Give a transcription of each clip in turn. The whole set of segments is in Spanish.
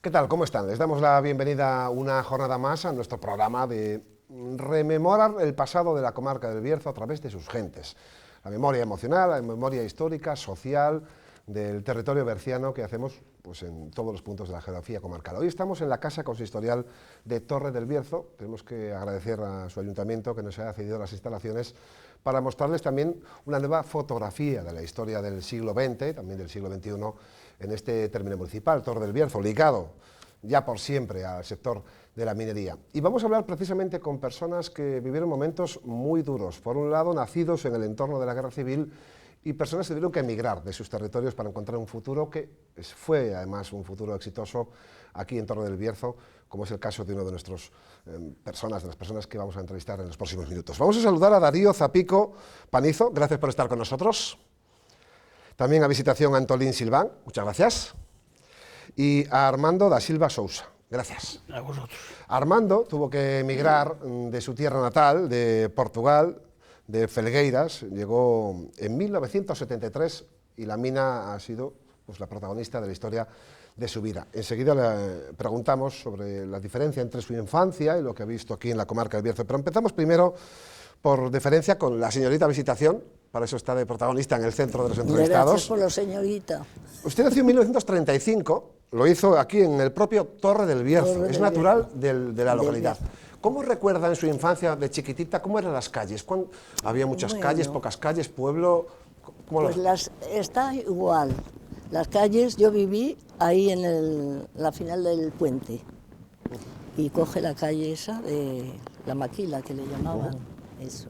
¿Qué tal? ¿Cómo están? Les damos la bienvenida una jornada más a nuestro programa de rememorar el pasado de la comarca del Bierzo a través de sus gentes. La memoria emocional, la memoria histórica, social del territorio berciano que hacemos pues, en todos los puntos de la geografía comarcal. Hoy estamos en la Casa Consistorial de Torre del Bierzo. Tenemos que agradecer a su ayuntamiento que nos haya cedido las instalaciones para mostrarles también una nueva fotografía de la historia del siglo XX, también del siglo XXI, en este término municipal, Torre del Bierzo, ligado ya por siempre al sector de la minería. Y vamos a hablar precisamente con personas que vivieron momentos muy duros. Por un lado, nacidos en el entorno de la Guerra Civil y personas que tuvieron que emigrar de sus territorios para encontrar un futuro que fue además un futuro exitoso aquí en Torre del Bierzo, como es el caso de una de nuestras personas, de las personas que vamos a entrevistar en los próximos minutos. Vamos a saludar a Darío Zapico Panizo, gracias por estar con nosotros. También a Visitación Antolín Silván, muchas gracias. Y a Armando da Silva Sousa, gracias. A vosotros. Armando tuvo que emigrar de su tierra natal, de Portugal, de Felgueiras, llegó en 1973 y la mina ha sido pues, la protagonista de la historia de su vida. Enseguida le preguntamos sobre la diferencia entre su infancia y lo que ha visto aquí en la comarca del Bierzo, pero empezamos primero por deferencia con la señorita Visitación, para eso está de protagonista en el centro de los entrevistados. Gracias por la señorita. Usted nació en 1935, lo hizo aquí en el propio Torre del Bierzo, es natural de la localidad. ¿Cómo recuerda en su infancia de chiquitita, cómo eran las calles? ¿Había muchas calles, pocas calles, pueblo? Pues está igual. Las calles, yo viví ahí en la final del puente y coge la calle esa de la Maquila, que le llamaban eso.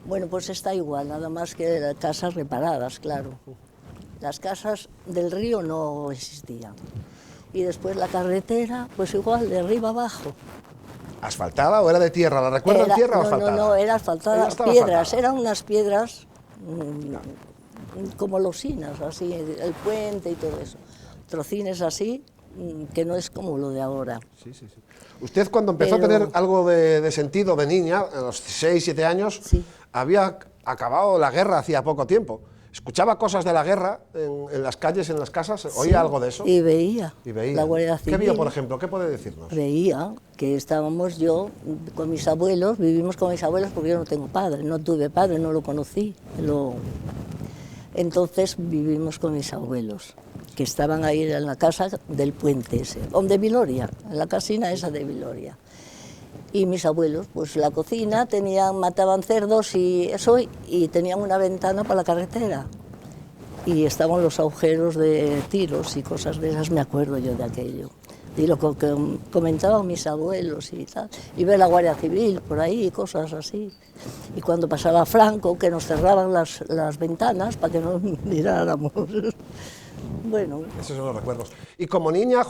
Bueno, pues está igual, nada más que las casas reparadas, claro. Las casas del río no existían. Y después la carretera, pues igual, de arriba abajo. ¿Asfaltada o era de tierra? ¿La recuerdan tierra o asfaltada? No, era asfaltada, piedras, eran unas piedras como losinas, así, el puente y todo eso. Trocines así, que no es como lo de ahora. Sí. Usted cuando empezó a tener algo de sentido de niña, a los 6, 7 años, sí, había acabado la guerra hacía poco tiempo. ¿Escuchaba cosas de la guerra en las calles, en las casas? ¿Oía algo de eso? Y veía. La Guardia Civil. ¿Qué vio, por ejemplo? ¿Qué puede decirnos? Veía que estábamos yo con mis abuelos, vivimos con mis abuelos porque yo no tengo padre, no tuve padre, no lo conocí. Entonces vivimos con mis abuelos, que estaban ahí en la casa del puente ese, de Viloria, en la casina esa de Viloria. Y mis abuelos, pues la cocina, mataban cerdos y eso, y tenían una ventana para la carretera. Y estaban los agujeros de tiros y cosas de esas, me acuerdo yo de aquello. Y lo que comentaban mis abuelos y tal. Y ver la Guardia Civil por ahí y cosas así. Y cuando pasaba Franco, que nos cerraban las ventanas para que no miráramos. Bueno. Esos son los recuerdos. Y como niña,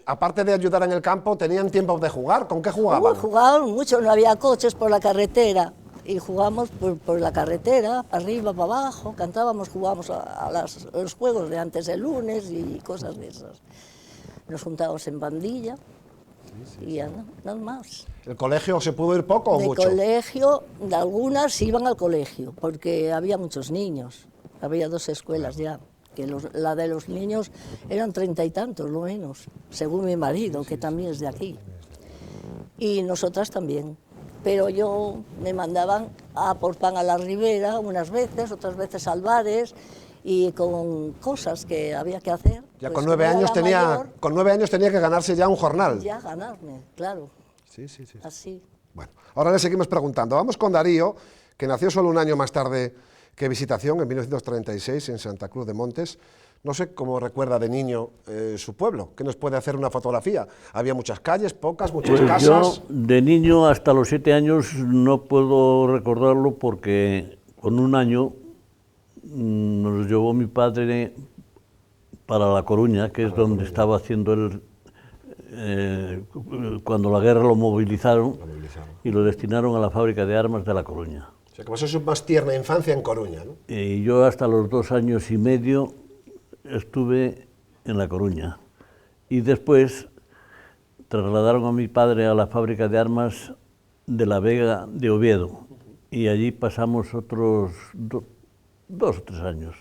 aparte de ayudar en el campo, ¿tenían tiempo de jugar? ¿Con qué jugaban? Jugaban mucho, no había coches por la carretera. Y jugábamos por la carretera, para arriba, para abajo, cantábamos, jugábamos a los juegos de antes del lunes y cosas de esas. Nos juntábamos en bandilla y ya nada más. ¿El colegio se pudo ir poco o mucho? El colegio, algunas iban al colegio, porque había muchos niños, había 2 escuelas ya. Que la de los niños eran 30 y tantos, lo menos, según mi marido, que también es de aquí. Y nosotras también. Pero yo me mandaban a por pan a la ribera unas veces, otras veces al bares, y con cosas que había que hacer. Ya pues con 9 años con 9 años tenía que ganarse ya un jornal. Ya ganarme, claro. Sí. Así. Bueno, ahora le seguimos preguntando. Vamos con Darío, que nació solo un año más tarde que Visitación, en 1936, en Santa Cruz de Montes. No sé cómo recuerda de niño su pueblo, que nos puede hacer una fotografía. Había muchas calles, pocas, muchas casas. Yo, de niño hasta los 7 años, no puedo recordarlo porque con 1 año nos llevó mi padre para La Coruña, que es donde estaba haciendo él, cuando la guerra lo movilizaron y lo destinaron a la fábrica de armas de La Coruña. O sea, que pasó su más tierna infancia en Coruña, ¿no? Y yo hasta los 2 años y medio estuve en La Coruña. Y después trasladaron a mi padre a la fábrica de armas de La Vega de Oviedo. Y allí pasamos otros 2 o 3 años.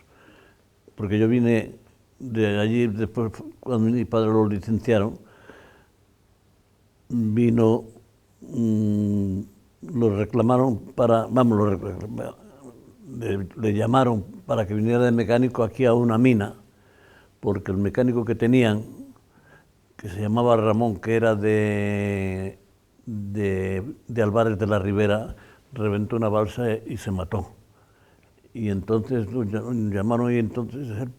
Porque yo vine de allí, después, cuando mi padre lo licenciaron, vino, lo reclamaron para, vamos, le llamaron para que viniera de mecánico aquí a una mina, porque el mecánico que tenían, que se llamaba Ramón, que era de Álvarez de la Ribera, reventó una balsa y se mató. Y entonces nos llamaron y entonces él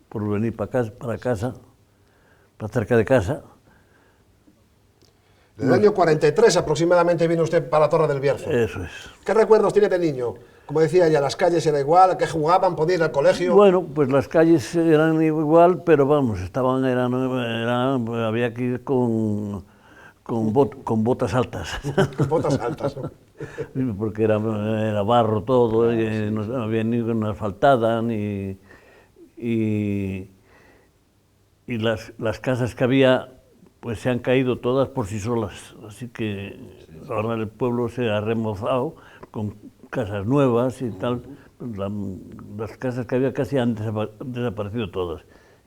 por venir para casa, para cerca de casa. En el año 43 aproximadamente vino usted para la Torre del Bierzo. Eso es. ¿Qué recuerdos tiene de niño? Como decía ella, las calles era igual, que jugaban, podían ir al colegio. Bueno, pues las calles eran igual, pero vamos, había que ir con botas altas. Con botas altas, ¿no? Porque era barro todo, y no había ni una asfaltada, y las casas que había pues se han caído todas por sí solas, así que ahora el pueblo se ha remozado con casas nuevas y tal. Las casas que había casi han desaparecido todas,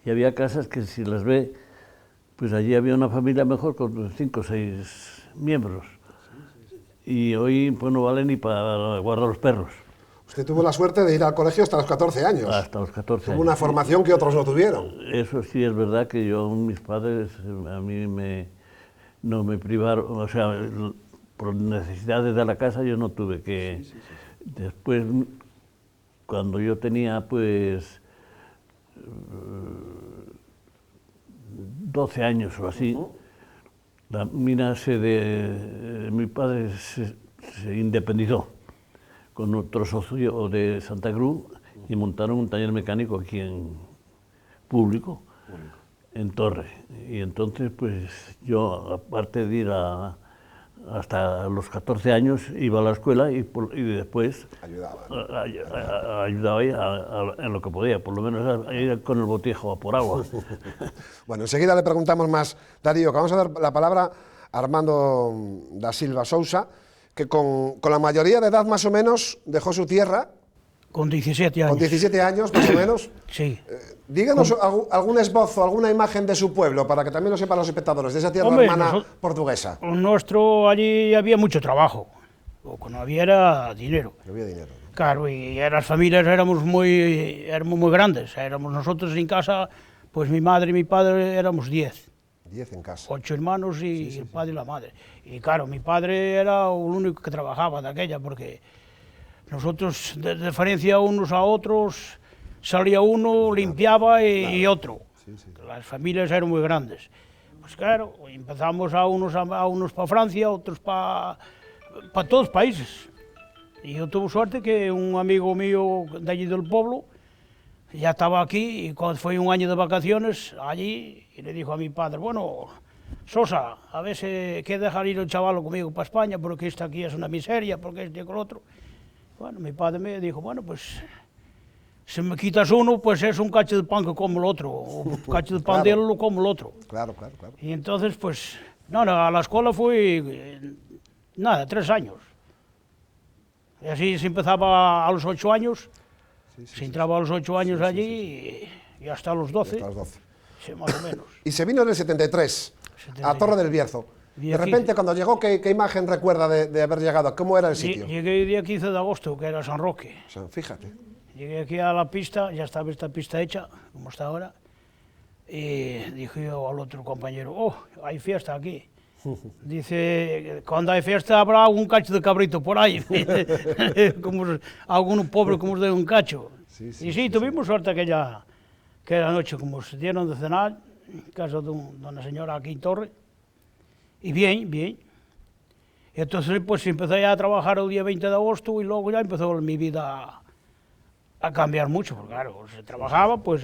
y había casas que si las ve, pues allí había una familia mejor con 5 o 6 miembros, y hoy pues no vale ni para guardar los perros. Usted tuvo la suerte de ir al colegio hasta los 14 años. Hasta los 14 años. Tuvo una formación que otros no tuvieron. Eso sí es verdad que mis padres a mí no me privaron, o sea, por necesidades de la casa yo no tuve que... Después, cuando yo tenía pues 12 años o así, la mina mi padre se independizó con otro socio de Santa Cruz y montaron un taller mecánico aquí en público, en Torre. Y entonces, pues yo, aparte de ir hasta los 14 años, iba a la escuela y después ayudaba en lo que podía, por lo menos a ir con el botijo a por agua. Bueno, enseguida le preguntamos más, Darío, que vamos a dar la palabra a Armando da Silva Sousa, que con la mayoría de edad más o menos dejó su tierra. Con 17 años. Con 17 años más o menos. Sí. Díganos algún esbozo, alguna imagen de su pueblo, para que también lo sepan los espectadores, de esa tierra hermana portuguesa. Nuestro, allí había mucho trabajo, lo que no había era dinero. No había dinero. Claro, y las familias éramos muy grandes, éramos nosotros en casa, pues mi madre y mi padre éramos 10. 10 en casa. 8 hermanos y el padre y la madre. Y claro, mi padre era el único que trabajaba de aquella, porque nosotros, de diferencia unos a otros, salía uno, limpiaba y otro. Las familias eran muy grandes. Pues claro, empezamos a unos para Francia, otros para todos los países. Y yo tuve suerte que un amigo mío de allí del pueblo ya estaba aquí, y cuando fue un año de vacaciones allí, y le dijo a mi padre, bueno, Sosa, a ver si que dejar ir el chaval conmigo para España, porque esto aquí es una miseria, porque este con el otro. Bueno, mi padre me dijo, bueno, pues si me quitas uno, pues es un cacho de pan que como el otro, o un cacho de pan de él lo como el otro. Claro, claro, claro. Y entonces, pues, no, a la escuela fui, 3 años. Y así se empezaba a los 8 años, se entraba a los 8 años allí y hasta los 12. Hasta los 12. Sí, más o menos. Y se vino en el 73, a Torre del Bierzo. De repente, cuando llegó, ¿qué imagen recuerda de haber llegado? ¿Cómo era el sitio? Llegué el día 15 de agosto, que era San Roque. O sea, fíjate. Llegué aquí a la pista, ya estaba esta pista hecha, como está ahora, y dije yo al otro compañero, oh, hay fiesta aquí. Dice, cuando hay fiesta habrá algún cacho de cabrito por ahí, como alguno pobre como de un cacho. Y sí, tuvimos suerte aquella noche, como se dieron de cenar, en casa de una señora aquí en Torre, y bien. Y entonces pues empecé a trabajar el día 20 de agosto y luego ya empezó mi vida a cambiar mucho, porque claro, se trabajaba, pues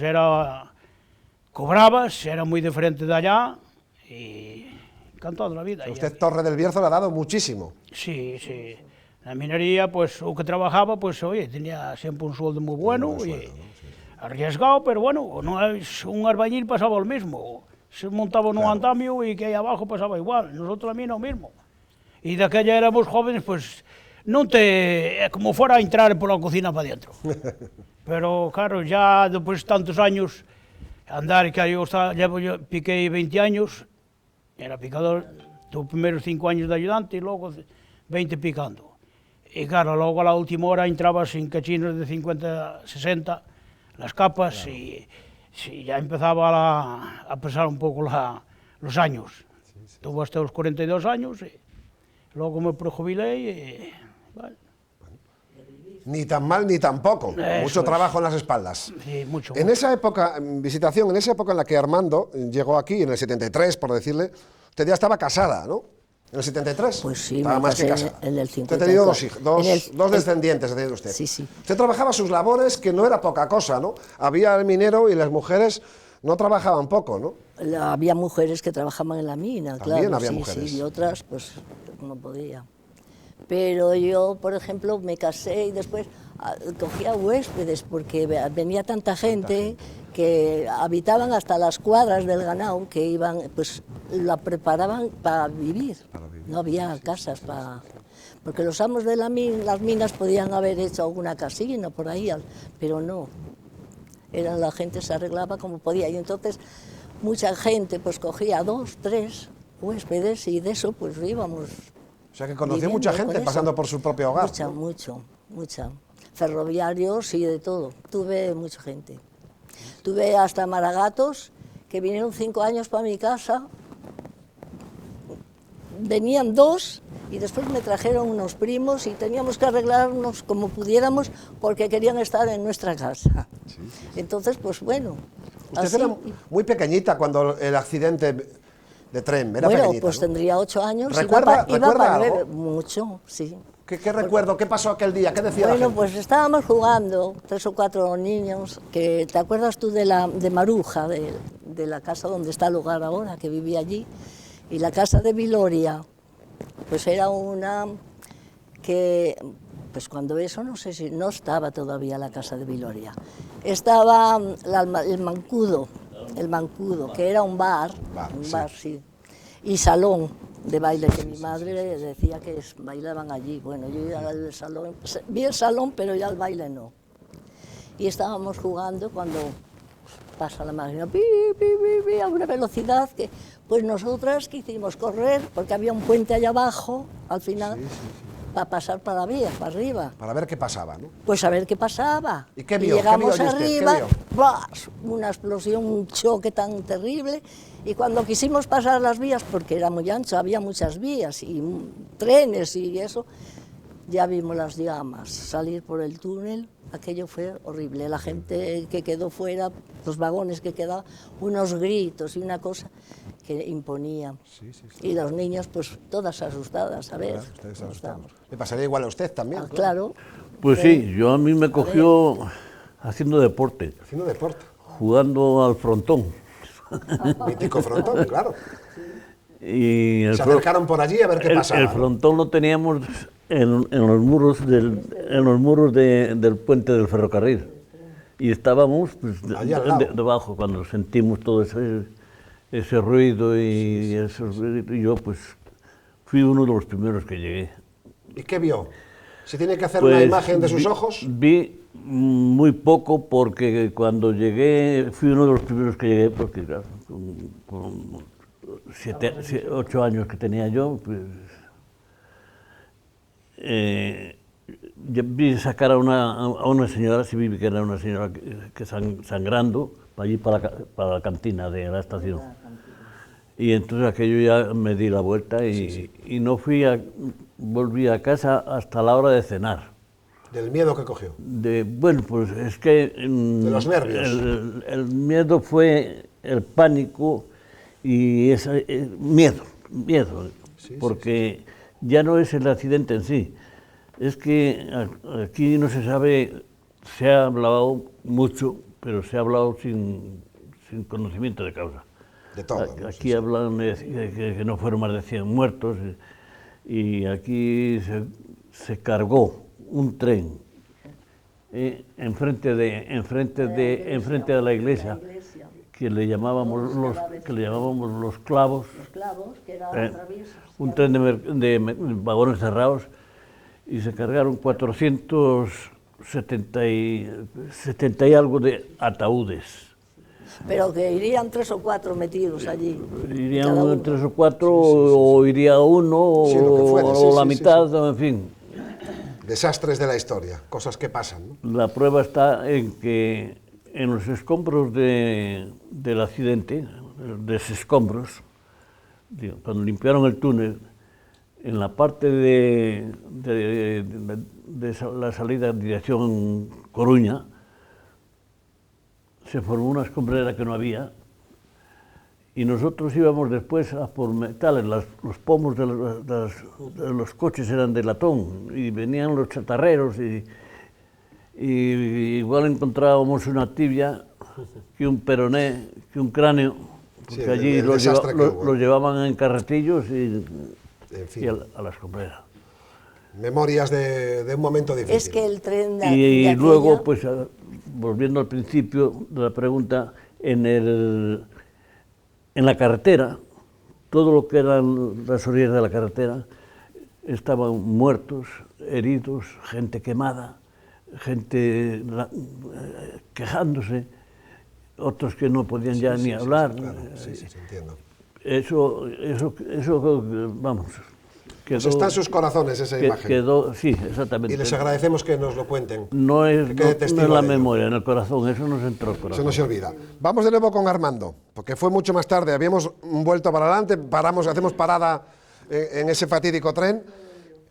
cobrabas, era muy diferente de allá, y encantado la vida. Usted Torre del Bierzo le ha dado muchísimo. Sí. La minería, pues, o que trabajaba, pues, oye, tenía siempre un sueldo muy bueno, arriesgado, pero bueno, no es un albañil pasaba lo mismo. Se montaba en un andamio y que ahí abajo pasaba igual. Nosotros también lo mismo. Y de aquella éramos jóvenes, pues, como fuera a entrar por la cocina para adentro. Pero claro, ya después de tantos años, Andar, que yo piqué 20 años, era picador, tuve primeros 5 años de ayudante y luego 20 picando. Y claro, luego a la última hora entrabas en cachinos de 50, 60, las capas, claro. y ya empezaba a pesar un poco los años. Sí. Tuve hasta los 42 años, y luego me prejubilé y... Vale. Ni tan mal ni tan poco, mucho trabajo en las espaldas. Sí, mucho. En esa época, Visitación, en esa época en la que Armando llegó aquí, en el 73, por decirle, usted ya estaba casada, ¿no? ¿En el 73? Pues sí, estaba más que casada. En el 54. Usted ha tenido dos hijos, dos descendientes, ha tenido usted. Sí, sí. Usted trabajaba sus labores, que no era poca cosa, ¿no? Había el minero y las mujeres no trabajaban poco, ¿no? Había mujeres que trabajaban en la mina, también claro, había sí, mujeres. Sí, y otras, pues, no podía. Pero yo, por ejemplo, me casé y después cogía huéspedes porque venía tanta gente que habitaban hasta las cuadras del ganado, que iban, pues la preparaban para vivir. No había casas para... Porque los amos de las minas podían haber hecho alguna casina por ahí, pero no. La gente se arreglaba como podía y entonces mucha gente pues cogía 2, 3 huéspedes y de eso pues íbamos. O sea que conoció mucha gente pasando por su propio hogar. Mucha. Ferroviarios y de todo. Tuve mucha gente. Tuve hasta maragatos que vinieron 5 años para mi casa. Venían 2 y después me trajeron unos primos y teníamos que arreglarnos como pudiéramos porque querían estar en nuestra casa. Sí. Entonces, pues bueno. Usted así. era muy pequeñita cuando el accidente de tren, era bueno, pequeñita, pues ¿no? tendría 8 años. ¿Recuerda algo? Mucho, sí. ¿Qué recuerdo? ¿Qué pasó aquel día? ¿Qué decía la gente? Bueno, pues estábamos jugando, 3 o 4 niños, que ¿te acuerdas tú de Maruja, de la casa donde está el hogar ahora, que vivía allí? Y la casa de Viloria, pues era una que, pues cuando eso, no sé si no estaba todavía la casa de Viloria, estaba el Mancudo, que era un bar, sí, y salón de baile, que mi madre decía que bailaban allí. Bueno, yo iba al salón, vi el salón, pero ya el baile no. Y estábamos jugando cuando pasa la máquina, pi, pi, pi, pi, a una velocidad que, pues nosotras quisimos correr, porque había un puente allá abajo, al final, para pasar para la vía, para arriba. Para ver qué pasaba, ¿no? Pues a ver qué pasaba. ¿Y qué vio? Y llegamos ¿Qué vio arriba, usted? una explosión, un choque tan terrible, y cuando quisimos pasar las vías, porque era muy ancho, había muchas vías y trenes y eso, ya vimos las llamas salir por el túnel. Aquello fue horrible, la gente que quedó fuera, los vagones que quedaban, unos gritos y una cosa que imponía. Sí. Y los niños, pues todas asustadas, a ver. Claro, ustedes asustados. ¿Le pasaría igual a usted también? Claro. Pues sí, a mí me cogió haciendo deporte. Haciendo deporte. Jugando al frontón. Mítico frontón, claro. Y se acercaron por allí a ver qué pasaba. El frontón lo teníamos en los muros del puente del ferrocarril. Y estábamos pues, debajo cuando sentimos todo ese ruido y yo pues fui uno de los primeros que llegué. ¿Y qué vio? ¿Se tiene que hacer pues, una imagen de sus ojos? Vi muy poco porque cuando llegué, fui uno de los primeros que llegué porque claro, con 8 años que tenía yo, pues vi sacar a una señora, sí vi que era una señora que sangrando, allí para la cantina de la estación. Y entonces aquello ya me di la vuelta y no volví a casa hasta la hora de cenar. ¿Del miedo que cogió? Bueno, pues es que... ¿De los nervios? El miedo fue el pánico y miedo, porque ya no es el accidente en sí, es que aquí no se sabe, se ha hablado mucho, pero se ha hablado sin conocimiento de causa. De todo. Aquí hablan que no fueron más de 100 muertos y aquí se cargó un tren enfrente de la iglesia que le llamábamos los clavos, que eran un tren de vagones cerrados, y se cargaron 470 y algo de ataúdes. Pero que irían 3 o 4 metidos allí. Irían cada uno. 3 o 4, o iría uno, Sí, lo que fuera, o sí, la sí, mitad, en fin. Desastres de la historia, cosas que pasan, ¿no? La prueba está en que en los escombros del accidente, de esos escombros, cuando limpiaron el túnel, en la parte de la salida en dirección Coruña, se formó una escombrera que no había, y nosotros íbamos después a por metales. Los pomos de los coches eran de latón, y venían los chatarreros, y igual encontrábamos una tibia, que un peroné, que un cráneo, porque Sí, allí el desastre que hubo. los llevaban en carretillos y En fin, a la escombrera. memorias de un momento difícil. Es que el tren de Y aquella- luego, pues, volviendo al principio de la pregunta, en la carretera, todo lo que eran las orillas de la carretera, estaban muertos, heridos, gente quemada, gente quejándose, otros que no podían ya ni hablar. Claro, sí, entiendo. Eso, vamos, quedó... Pues está en sus corazones esa imagen. Quedó, sí, exactamente. Y les agradecemos que nos lo cuenten. No es, que quede no testigo es la de ello. memoria, en el corazón, eso nos entró al Eso corazón. no se olvida. Vamos de nuevo con Armando, porque fue mucho más tarde. Habíamos vuelto para adelante, hacemos parada en ese fatídico tren.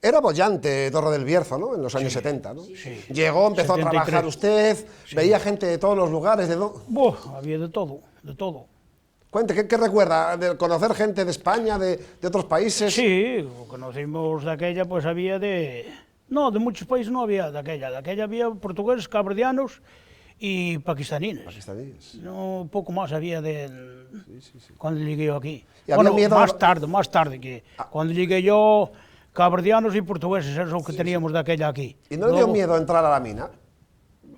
Era bollante Torre del Bierzo, ¿no? En los años 70, ¿no? Sí. Llegó, empezó 73. a trabajar usted, veía gente de todos los lugares. Había de todo, de todo. Cuente, ¿qué recuerda? ¿De conocer gente de España, de otros países? Sí, conocimos de aquella, pues había de... No, de muchos países no había de aquella. De aquella había portugueses, cabredianos y pakistaníes. Pakistaníes. No, poco más había de... Cuando llegué yo aquí. ¿Y había Bueno, miedo más tarde que... Cuando llegué yo, cabredianos y portugueses, eso es lo que teníamos de aquella aquí. ¿Y no le dio Luego, miedo entrar a la mina?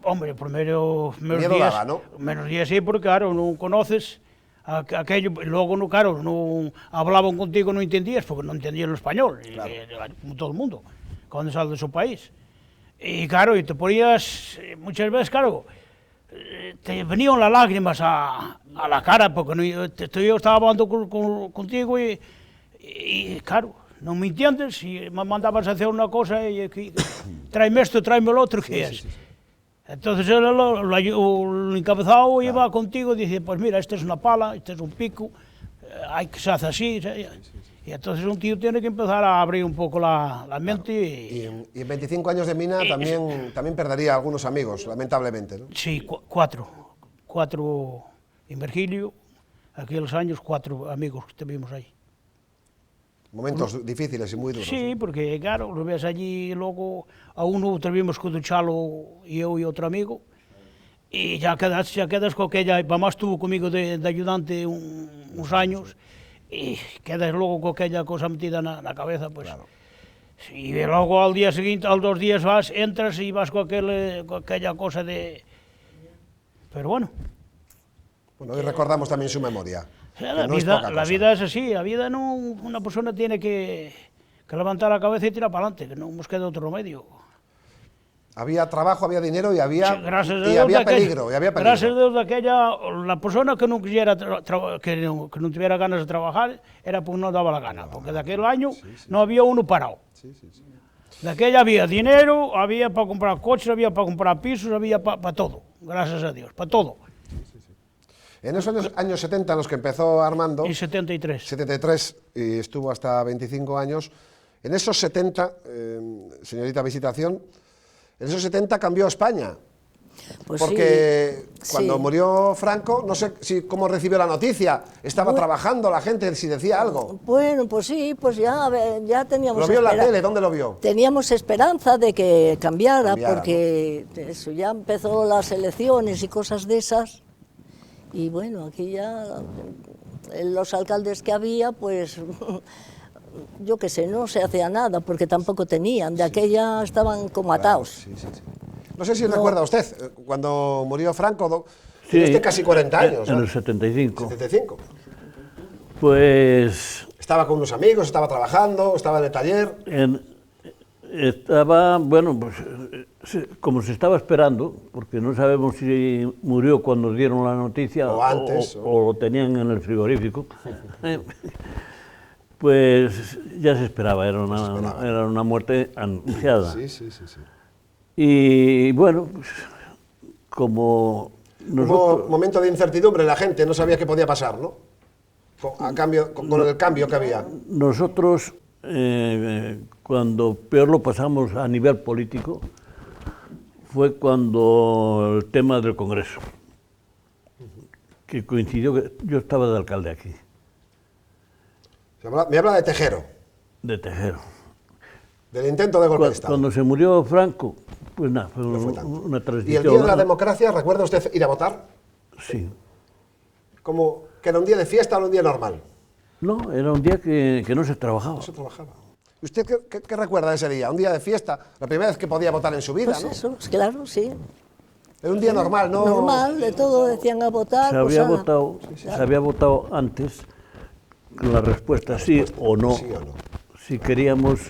Hombre, primero... Miedo días, daba, ¿no? Menos días sí, porque claro, no conoces aquello, luego no, claro, no hablaban contigo, no entendías, porque no entendían el español, como todo el mundo, cuando sale de su país. Y claro, y te ponías, muchas veces, claro, te venían las lágrimas a la cara, porque yo estaba hablando contigo y claro, no me entiendes, y me mandabas a hacer una cosa y tráeme esto, tráeme lo otro, ¿qué es? Entonces el encabezado iba contigo y decía, pues mira, esta es una pala, este es un pico, hay que se hace así. Y entonces un tío tiene que empezar a abrir un poco la mente. Y en 25 años de mina también perdería algunos amigos, lamentablemente, ¿no? Sí, cuatro en Virgilio, aquellos años, 4 amigos que tuvimos ahí. Momentos difíciles y muy duros. Sí, porque claro, lo ves allí, luego a uno tuvimos que ducharlo yo y otro amigo, y ya quedas con aquella, mamá estuvo conmigo de ayudante unos años, y quedas luego con aquella cosa metida en la cabeza, pues. Claro. Y luego al día siguiente, a los 2 días entras y vas con aquella cosa de... Pero bueno. Bueno, hoy recordamos también su memoria. La vida es así, la vida no, una persona tiene que levantar la cabeza y tirar para adelante, que no nos queda otro remedio. Había trabajo, había dinero y había, Sí, había peligro. Gracias a Dios de aquella, la persona que no quisiera, que no tuviera ganas de trabajar, era porque no daba la gana, porque de aquel año no había uno parado. De aquella había dinero, había para comprar coches, había para comprar pisos, había para todo, gracias a Dios, para todo. En esos años 70 en los que empezó Armando... Y 73. 73, y estuvo hasta 25 años. En esos 70, señorita Visitación, en esos 70 cambió España. Pues porque sí, cuando sí. murió Franco, no sé cómo recibió la noticia, estaba trabajando la gente, si decía algo. Bueno, pues sí, pues ya teníamos... ¿Lo vio en la tele? ¿Dónde lo vio? Teníamos esperanza de que cambiara, Cambiara, porque eso, ya empezó las elecciones y cosas de esas. Y bueno, aquí ya los alcaldes que había, pues yo qué sé, no se hacía nada, porque tampoco tenían, de aquella estaban como atados. Sí. No sé si recuerda usted, cuando murió Franco, Sí, tiene usted casi 40 años. En ¿no? el 75. 75. Pues Estaba con unos amigos, estaba trabajando, estaba en el taller. Estaba, bueno, pues como se estaba esperando, porque no sabemos si murió cuando dieron la noticia o antes, o lo tenían en el frigorífico, pues ya se esperaba, era una muerte anunciada. Sí, sí, sí, sí. Y bueno, pues, como Hubo momento de incertidumbre, la gente no sabía qué podía pasar, ¿no? Con el cambio que había. Nosotros, cuando peor lo pasamos a nivel político, fue cuando el tema del Congreso, que coincidió que yo estaba de alcalde aquí. Me habla de Tejero, De Tejero. del intento de golpe de Estado. Cuando se murió Franco, pues nada, fue No fue tanto. una ¿Y transición. el día de la democracia, recuerda usted ir a votar? Sí. ¿Como que era un día de fiesta o un día normal? No, era un día que no se trabajaba. No se trabajaba. ¿Y usted qué recuerda de ese día? ¿Un día de fiesta? La primera vez que podía votar en su vida, Pues ¿no? eso, claro, sí. Era un día normal, ¿no? Normal, de todo decían a votar. Se pues, había ala. votado, se había votado antes con la respuesta sí o no. Sí o no. Si queríamos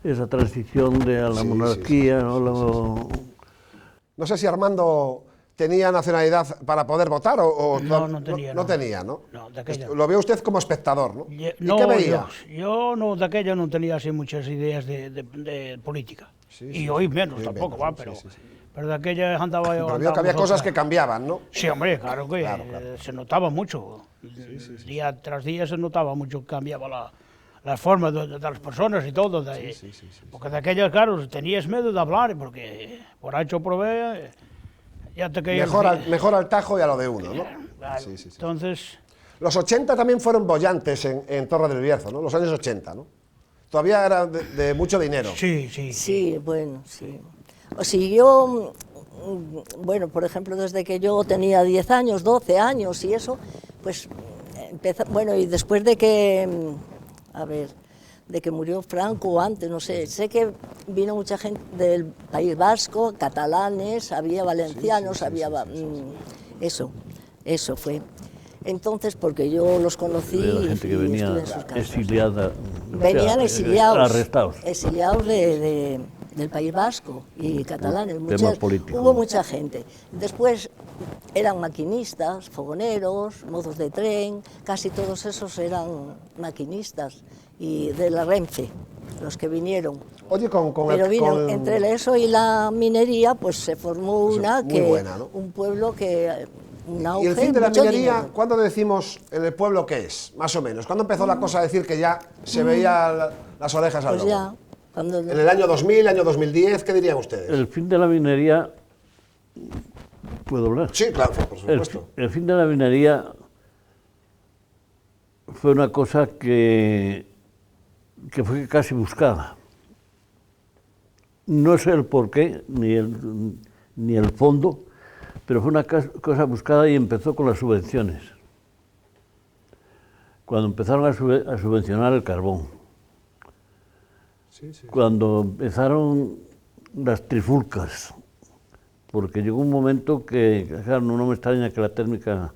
esa transición de a la Sí, monarquía, sí, sí, ¿no? No sé si Armando tenía nacionalidad para poder votar o No tenía, no no. tenía, ¿no? No, de aquella. Lo ve usted como espectador, ¿no? ¿Y No, qué veía? yo no, de aquella no tenía así muchas ideas de política. Sí, y sí, hoy sí, menos hoy tampoco, menos, va, sí, pero, sí, sí. pero de aquella andaba yo. Pero vio que había cosas que cambiaban, ¿no? Sí, hombre, claro que Claro, claro. se notaba mucho. Día tras día se notaba mucho que cambiaba la forma de las personas y todo. Porque de aquellas, claro, tenías miedo de hablar, porque por hecho probé, ya te caía. Mejor al tajo y a lo de uno, ¿no? Claro, Sí, sí, sí. entonces, Los 80 también fueron bollantes en Torre del Bierzo, ¿no? Los años 80, ¿no? Todavía era de mucho dinero. sí. Sí, bueno, sí. O sea, yo, bueno, por ejemplo, desde que yo tenía 10 años, 12 años y eso, pues, bueno, y después de que, a ver, de que murió Franco o antes, no sé que vino mucha gente del País Vasco, catalanes, había valencianos, eso fue. Entonces, porque yo los conocí De la y gente que venía estuve en sus casas. exiliada. Venían exiliados, Arrestados. exiliados del País Vasco y catalanes. Tema político. Hubo mucha gente. Después eran maquinistas, fogoneros, mozos de tren, casi todos esos eran maquinistas y de la Renfe, los que vinieron. Oye, Pero vino, entre eso y la minería, pues se formó muy buena, ¿no? un pueblo que... Un auge, ¿Y el fin de la mucho minería, dinero. cuándo decimos en el pueblo qué es? Más o menos. ¿Cuándo empezó la cosa a decir que ya se veía las orejas al Pues lobo? ya, cuando... ¿En el año 2000, año 2010? ¿Qué dirían ustedes? El fin de la minería, ¿puedo hablar? Sí, claro, por supuesto. El fin de la minería fue una cosa que fue casi buscada. No sé el porqué, ni el fondo, pero fue una cosa buscada y empezó con las subvenciones. Cuando empezaron a subvencionar el carbón. Cuando empezaron las trifulcas, porque llegó un momento que, claro, no me extraña que la térmica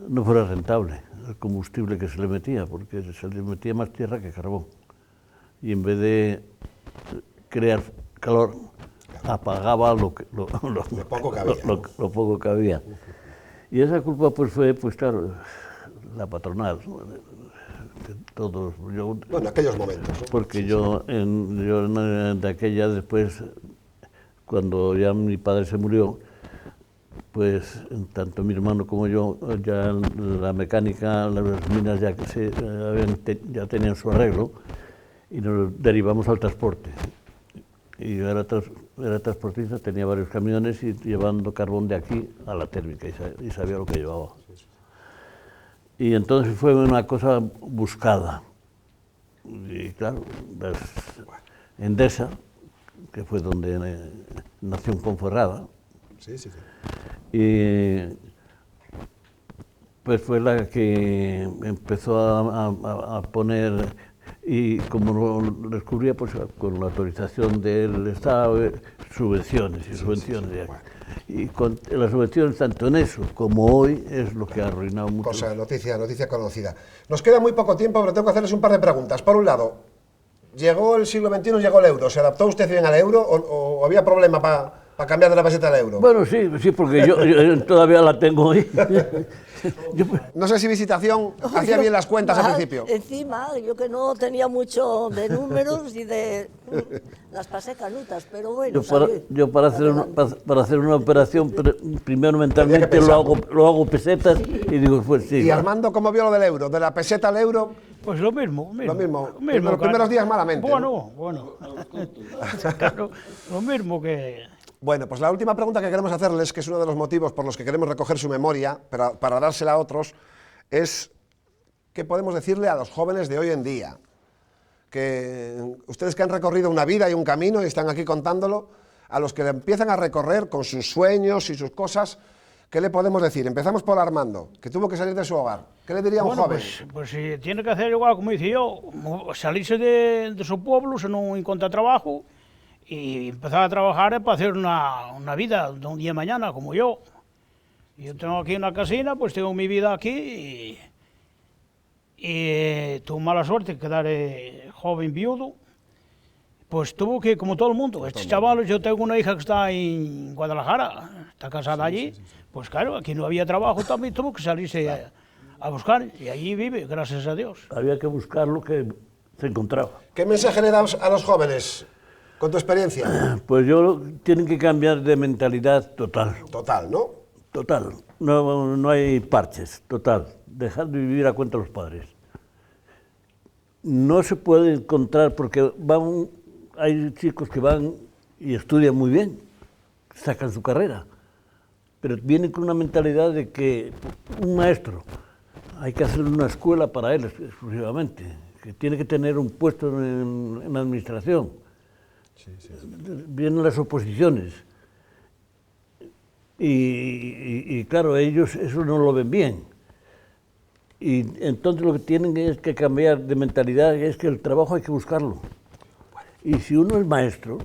no fuera rentable, el combustible que se le metía, porque se le metía más tierra que carbón. Y en vez de crear calor, apagaba lo poco que había. Y esa culpa pues fue, pues claro, la patronal, todos. Bueno, en aquellos momentos, ¿no? Porque yo de aquella después, cuando ya mi padre se murió, pues tanto mi hermano como yo, ya la mecánica, las minas ya tenían su arreglo y nos derivamos al transporte. Y yo era transportista, tenía varios camiones y llevando carbón de aquí a la térmica y sabía lo que llevaba. Y entonces fue una cosa buscada. Y claro, Endesa, que fue donde nació Ponferrada, y pues fue la que empezó a poner. Y como lo descubría, pues con la autorización del Estado, subvenciones y subvenciones. Y con las subvenciones, tanto en eso como hoy, es lo que ha arruinado mucho. Noticia conocida. Nos queda muy poco tiempo, pero tengo que hacerles un par de preguntas. Por un lado, llegó el siglo XXI, llegó el euro. ¿Se adaptó usted bien al euro o había problema para cambiar de la peseta al euro? Bueno, sí, porque yo todavía la tengo ahí. No sé si Visitación hacía bien las cuentas al principio. Encima, yo que no tenía mucho de números y de... las pasé canutas, pero bueno, Yo para hacer una operación, primero mentalmente lo hago pesetas y digo, pues sí. ¿Y Armando cómo vio lo del euro? ¿De la peseta al euro? Pues lo mismo. Lo mismo. Los primeros días malamente. Bueno. Claro, lo mismo que... Bueno, pues la última pregunta que queremos hacerles, que es uno de los motivos por los que queremos recoger su memoria, para dársela a otros, es ¿qué podemos decirle a los jóvenes de hoy en día? Que ustedes que han recorrido una vida y un camino y están aquí contándolo, a los que empiezan a recorrer con sus sueños y sus cosas, ¿qué le podemos decir? Empezamos por Armando, que tuvo que salir de su hogar. ¿Qué le diría a un joven? Pues si tiene que hacer igual como hice yo, salirse de su pueblo si no encuentra trabajo, y empezar a trabajar para hacer una vida de un día de mañana, como yo. Yo tengo aquí una casina, pues tengo mi vida aquí y tuve mala suerte de quedar joven viudo. Pues tuvo que, como todo el mundo, estos chavales, yo tengo una hija que está en Guadalajara, está casada allí, pues claro, aquí no había trabajo, también tuvo que salirse a buscar y allí vive, gracias a Dios. Había que buscar lo que se encontraba. ¿Qué mensaje le das a los jóvenes? Con tu experiencia. Pues tienen que cambiar de mentalidad total. Total, ¿no? Total. No hay parches, total. Dejar de vivir a cuenta de los padres. No se puede encontrar, porque hay chicos que van y estudian muy bien, sacan su carrera, pero vienen con una mentalidad de que un maestro, hay que hacer una escuela para él exclusivamente, que tiene que tener un puesto en la administración. Vienen las oposiciones y claro, ellos eso no lo ven bien y entonces lo que tienen es que cambiar de mentalidad, es que el trabajo hay que buscarlo y si uno es maestro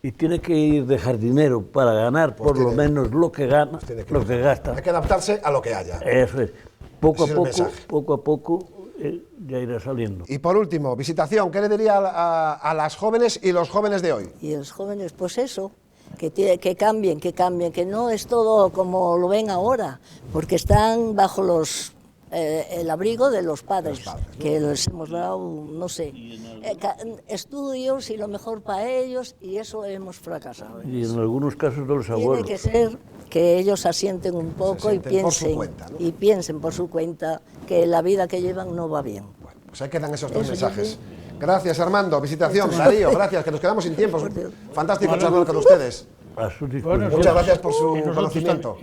y tiene que ir de jardinero para ganar por lo menos lo que gana, lo que gasta. Hay que adaptarse a lo que haya. Eso es, poco a poco ya irá saliendo. Y por último, Visitación, ¿qué le diría a las jóvenes y los jóvenes de hoy? Y los jóvenes, pues eso, que cambien, que no es todo como lo ven ahora, porque están bajo el abrigo de los padres, ¿no? Que les hemos dado, no sé, estudios y lo mejor para ellos, y eso hemos fracasado. Y en algunos casos de los abuelos. Tiene que ser que ellos asienten un poco y piensen, por su cuenta, ¿no? y piensen por su cuenta que la vida que llevan no va bien. Bueno, pues ahí quedan esos tres mensajes. Gracias, Armando. Visitación, Darío, gracias, que nos quedamos sin tiempo. Fantástico charlar con ustedes. Muchas gracias por su conocimiento,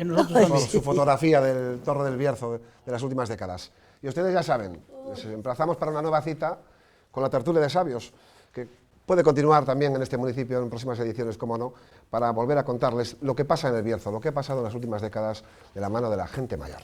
por su fotografía del Torre del Bierzo de las últimas décadas. Y ustedes ya saben, les emplazamos para una nueva cita con la tertulia de sabios, que puede continuar también en este municipio en próximas ediciones, como no, para volver a contarles lo que pasa en el Bierzo, lo que ha pasado en las últimas décadas de la mano de la gente mayor.